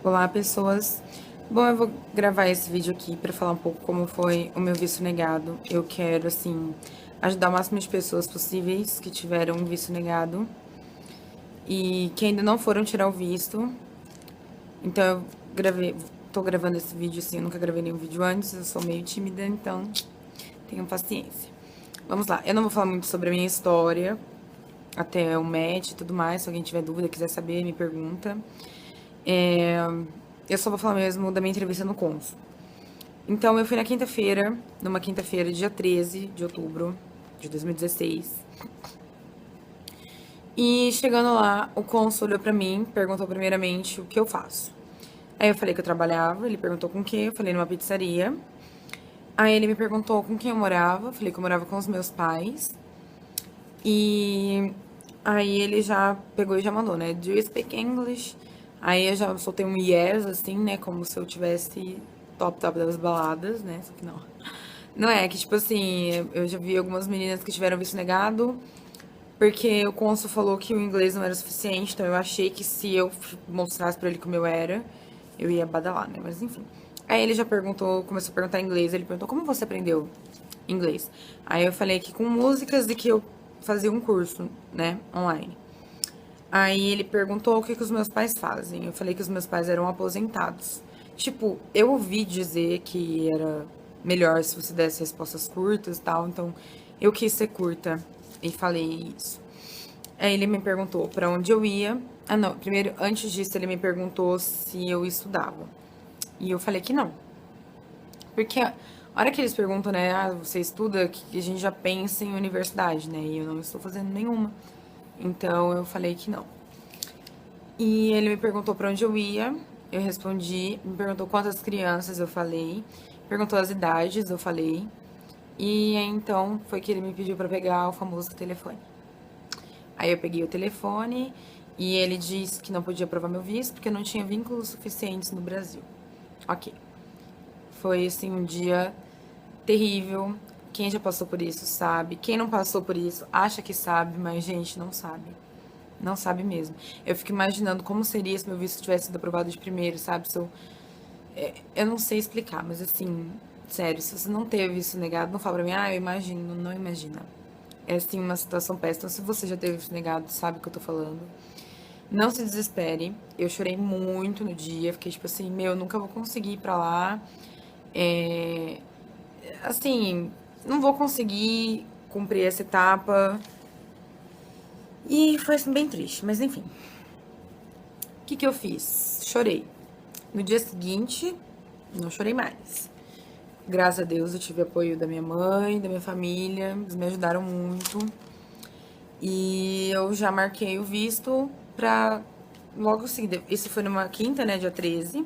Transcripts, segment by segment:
Olá, pessoas. Bom, eu vou gravar esse vídeo aqui para falar um pouco como foi o meu visto negado. Eu quero, assim, ajudar o máximo de pessoas possíveis que tiveram um visto negado e que ainda não foram tirar o visto. Então, tô gravando esse vídeo, assim, eu nunca gravei nenhum vídeo antes, eu sou meio tímida, então tenham paciência. Vamos lá, eu não vou falar muito sobre a minha história, até o match e tudo mais. Se alguém tiver dúvida, quiser saber, me pergunta. Eu só vou falar mesmo da minha entrevista no Consul. Então, eu fui na quinta-feira, numa quinta-feira, dia 13 de outubro de 2016. E chegando lá, o cônsul olhou pra mim, perguntou primeiramente o que eu faço. Aí eu falei que eu trabalhava, ele perguntou com quem, eu falei numa pizzaria. Aí ele me perguntou com quem eu morava, falei que eu morava com os meus pais. E aí ele já pegou e já mandou, né? Do you speak English? Aí eu já soltei um yes, assim, né? Como se eu tivesse top das baladas, né? Só que não. Não é, que tipo assim, eu já vi algumas meninas que tiveram visto negado, porque o cônsul falou que o inglês não era suficiente, então eu achei que se eu mostrasse pra ele como eu era, eu ia badalar, né? Mas enfim. Aí ele já perguntou, começou a perguntar inglês, ele perguntou como você aprendeu inglês? Aí eu falei que com músicas e que eu fazia um curso, né, online. Aí ele perguntou o que os meus pais fazem. Eu falei que os meus pais eram aposentados. Tipo, eu ouvi dizer que era melhor se você desse respostas curtas e tal, então eu quis ser curta e falei isso. Aí ele me perguntou pra onde eu ia. Ah, não, primeiro, antes disso, ele me perguntou se eu estudava. E eu falei que não. Porque a hora que eles perguntam, né, você estuda, que a gente já pensa em universidade, né? E eu não estou fazendo nenhuma. Então eu falei que não. E ele me perguntou pra onde eu ia, eu respondi, me perguntou quantas crianças eu falei, perguntou as idades, eu falei. E aí, então foi que ele me pediu pra pegar o famoso telefone. Aí eu peguei o telefone e ele disse que não podia provar meu visto porque não tinha vínculos suficientes no Brasil. Ok. Foi assim um dia terrível. Quem já passou por isso sabe. Quem não passou por isso acha que sabe, mas gente, não sabe. Não sabe mesmo. Eu fico imaginando como seria se meu visto tivesse sido aprovado de primeiro, sabe? Se eu, eu não sei explicar, mas assim, sério, se você não teve visto negado, não fala pra mim, eu imagino, não imagina. É assim uma situação péssima. Se você já teve visto negado, sabe o que eu tô falando. Não se desespere. Eu chorei muito no dia, fiquei tipo assim, meu, eu nunca vou conseguir ir pra lá. É, assim, não vou conseguir cumprir essa etapa. E foi assim, bem triste, mas enfim. O que que eu fiz? Chorei. No dia seguinte, não chorei mais. Graças a Deus eu tive apoio da minha mãe, da minha família, eles me ajudaram muito. E eu já marquei o visto pra logo seguida. Isso foi numa quinta, né, dia 13.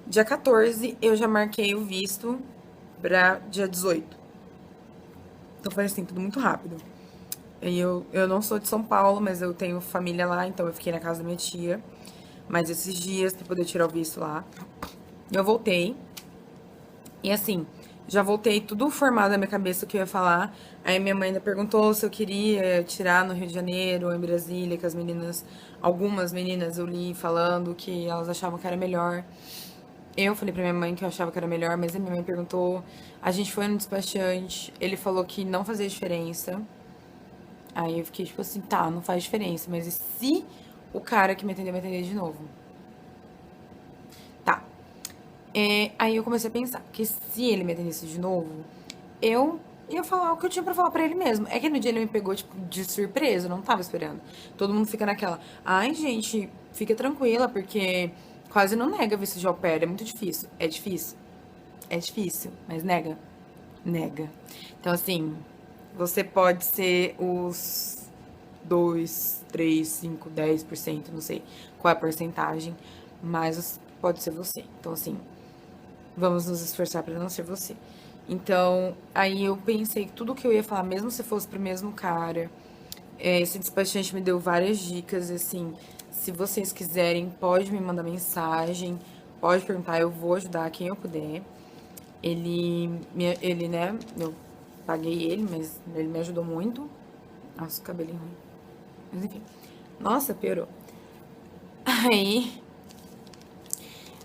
Dia 14 eu já marquei o visto pra dia 18. Então foi assim, tudo muito rápido. E eu não sou de São Paulo, mas eu tenho família lá, então eu fiquei na casa da minha tia. Mas esses dias pra poder tirar o visto lá. Eu voltei. E assim, já voltei tudo formado na minha cabeça o que eu ia falar. Aí minha mãe ainda perguntou se eu queria tirar no Rio de Janeiro ou em Brasília, que as meninas, algumas meninas eu li falando que elas achavam que era melhor. Eu falei pra minha mãe que eu achava que era melhor, mas a minha mãe perguntou. A gente foi no despachante, ele falou que não fazia diferença. Aí eu fiquei tipo assim, tá, não faz diferença, mas e se o cara que me atender de novo? Tá. Aí eu comecei a pensar que se ele me atendesse de novo, eu ia falar o que eu tinha pra falar pra ele mesmo. É que no dia ele me pegou, tipo, de surpresa, eu não tava esperando. Todo mundo fica naquela, ai, gente, fica tranquila, porque quase não nega visto de au pair, é muito difícil. É difícil? É difícil, mas nega? Nega. Então, assim, você pode ser os 2, 3, 5, 10%, não sei qual é a porcentagem, mas pode ser você. Então, assim, vamos nos esforçar para não ser você. Então, aí eu pensei que tudo que eu ia falar, mesmo se fosse pro mesmo cara, esse despachante me deu várias dicas, assim, se vocês quiserem, pode me mandar mensagem, pode perguntar, eu vou ajudar quem eu puder. Ele, né, eu paguei ele, mas ele me ajudou muito. Nossa, o cabelinho ruim. Mas enfim. Nossa, piorou. Aí,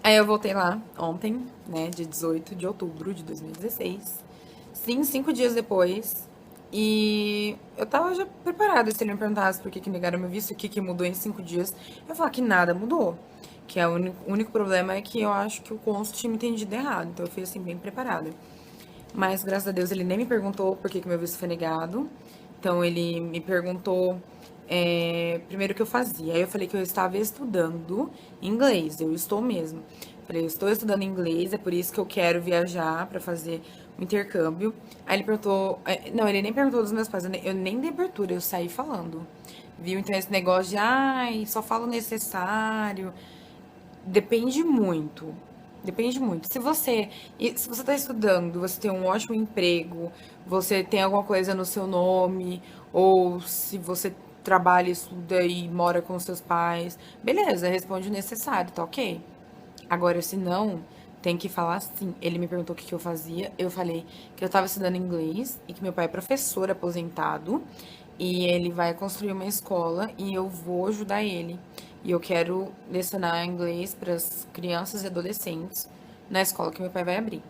Aí eu voltei lá ontem, né, dia 18 de outubro de 2016. Sim, 5 dias depois. E eu tava já preparada se ele me perguntasse por que que negaram meu visto, o que que mudou em 5 dias. Eu ia falar que nada mudou. Que é o único problema é que eu acho que o cônsul tinha me entendido errado. Então eu fui assim, bem preparada. Mas graças a Deus ele nem me perguntou por que que meu visto foi negado. Então ele me perguntou primeiro o que eu fazia. Aí eu falei que eu estava estudando inglês. Eu estou mesmo. Falei, eu estou estudando inglês, é por isso que eu quero viajar para fazer o intercâmbio. Aí ele perguntou. Não, ele nem perguntou dos meus pais. Eu nem dei abertura, eu saí falando. Viu? Então esse negócio de, ai, só falo o necessário. Depende muito. Depende muito. Se você está estudando, você tem um ótimo emprego, você tem alguma coisa no seu nome, ou se você trabalha, estuda e mora com seus pais, beleza, responde o necessário, tá ok? Agora, se não, tem que falar assim. Ele me perguntou o que que eu fazia. Eu falei que eu estava estudando inglês e que meu pai é professor aposentado e ele vai construir uma escola e eu vou ajudar ele. E eu quero lecionar inglês para as crianças e adolescentes na escola que meu pai vai abrir.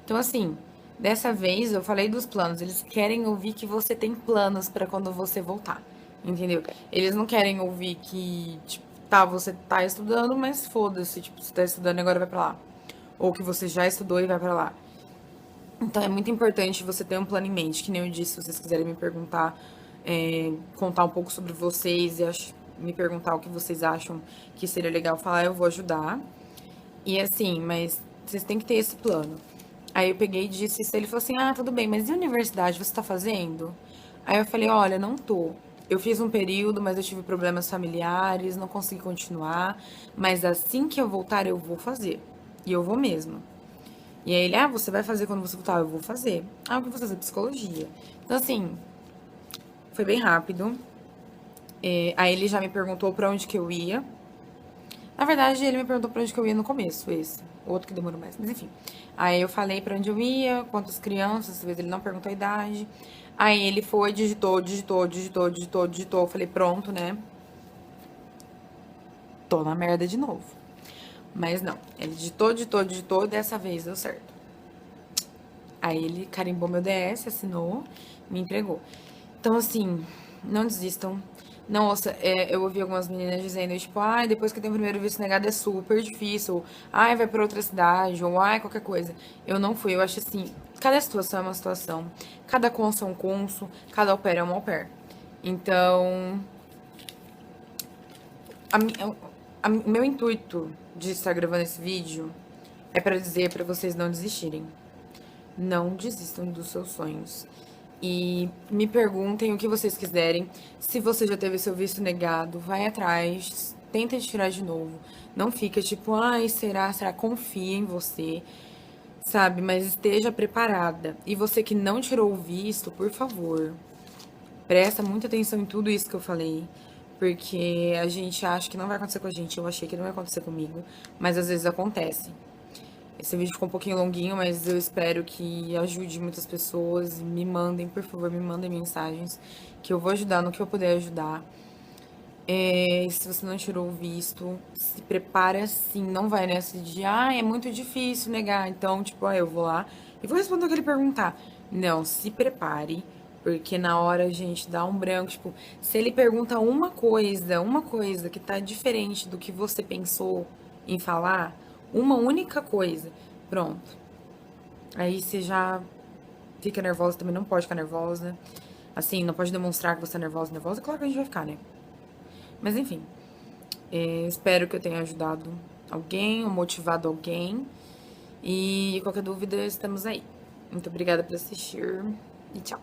Então, assim, dessa vez eu falei dos planos. Eles querem ouvir que você tem planos para quando você voltar. Entendeu? Eles não querem ouvir que, tipo, tá, você tá estudando, mas foda-se, tipo, você tá estudando e agora vai pra lá. Ou que você já estudou e vai pra lá. Então é muito importante você ter um plano em mente, que nem eu disse, se vocês quiserem me perguntar, contar um pouco sobre vocês e me perguntar o que vocês acham que seria legal falar, eu vou ajudar. E assim, mas vocês têm que ter esse plano. Aí eu peguei e disse isso, ele falou assim, ah, tudo bem, mas e universidade, você tá fazendo? Aí eu falei, olha, não tô. Eu fiz um período, mas eu tive problemas familiares, não consegui continuar, mas assim que eu voltar, eu vou fazer. E eu vou mesmo. E aí ele, ah, você vai fazer quando você voltar? Eu vou fazer. Ah, eu vou fazer psicologia. Então, assim, foi bem rápido. Aí ele já me perguntou pra onde que eu ia. Na verdade, ele me perguntou pra onde que eu ia no começo, esse. O outro que demorou mais, mas enfim. Aí eu falei pra onde eu ia, quantas crianças, às vezes ele não perguntou a idade. Aí ele foi, digitou. Eu falei, pronto, né? Tô na merda de novo. Mas não, ele digitou, dessa vez deu certo. Aí ele carimbou meu DS, assinou, me entregou. Então, assim, não desistam. Não, ouça, eu ouvi algumas meninas dizendo, tipo, ai, depois que tem o primeiro visto negado é super difícil. Ou, ai, vai pra outra cidade, ou ai, qualquer coisa. Eu não fui, eu acho assim, cada situação é uma situação. Cada cônsul é um cônsul, cada au pair é um au pair. Então, o meu intuito de estar gravando esse vídeo é pra dizer pra vocês não desistirem. Não desistam dos seus sonhos. E me perguntem o que vocês quiserem. Se você já teve seu visto negado, vai atrás, tenta tirar de novo. Não fica tipo, ai, será? Será? Confia em você, sabe? Mas esteja preparada. E você que não tirou o visto, por favor, presta muita atenção em tudo isso que eu falei. Porque a gente acha que não vai acontecer com a gente. Eu achei que não ia acontecer comigo. Mas às vezes acontece. Esse vídeo ficou um pouquinho longuinho, mas eu espero que ajude muitas pessoas. Me mandem, por favor, me mandem mensagens, que eu vou ajudar no que eu puder ajudar. Se você não tirou o visto, se prepara sim, não vai nessa de, ah, é muito difícil negar, então, tipo, eu vou lá e vou responder o que ele perguntar. Não, se prepare, porque na hora a gente dá um branco, tipo, se ele pergunta uma coisa que tá diferente do que você pensou em falar, uma única coisa, pronto. Aí você já fica nervosa, também não pode ficar nervosa. Assim, não pode demonstrar que você tá nervosa, claro que a gente vai ficar, né? Mas enfim, espero que eu tenha ajudado alguém ou motivado alguém. E qualquer dúvida, estamos aí. Muito obrigada por assistir e tchau.